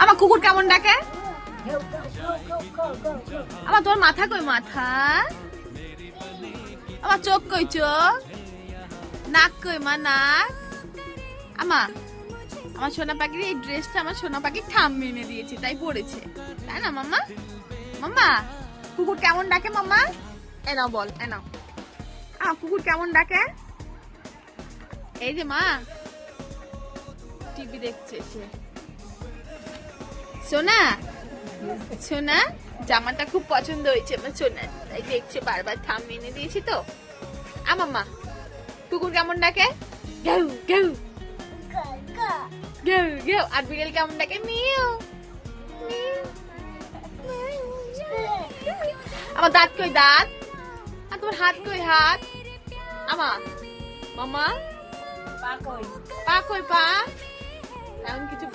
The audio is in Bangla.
আমার কুকুর কেমন ডাকে? আমার তোর মাথা কই মাথা? আমার চোখ কই চোখ? নাক কই মা নাক? আমার সোনা পাখির এই ড্রেসটা আমার সোনা পাখির ঠাম্মি এনে দিয়েছে, তাই পড়েছে, তাই না মাম্মা? মাম্মা কুকুর কেমন ডাকে মাম্মা? এনাও বল, এনাও। কুকুর কেমন ডাকে? এই যে মা টিভি দেখছে সে। সোনা সোনা জামাটা খুব পছন্দ হয়েছে আমার সোনা, তাই দেখছে, বারবার ঠাম্মি এনে দিয়েছি তো। মাম্মা কুকুর কেমন ডাকে? ঘেউ ঘেউ ঘেউ ঘেউ। আর বিড়াল কেমন ডাকে? মিউ। আমার দাঁত কই দাঁত? আর তোমার হাত কই হাত? মাম্মা পা কই পা? এমন কিছু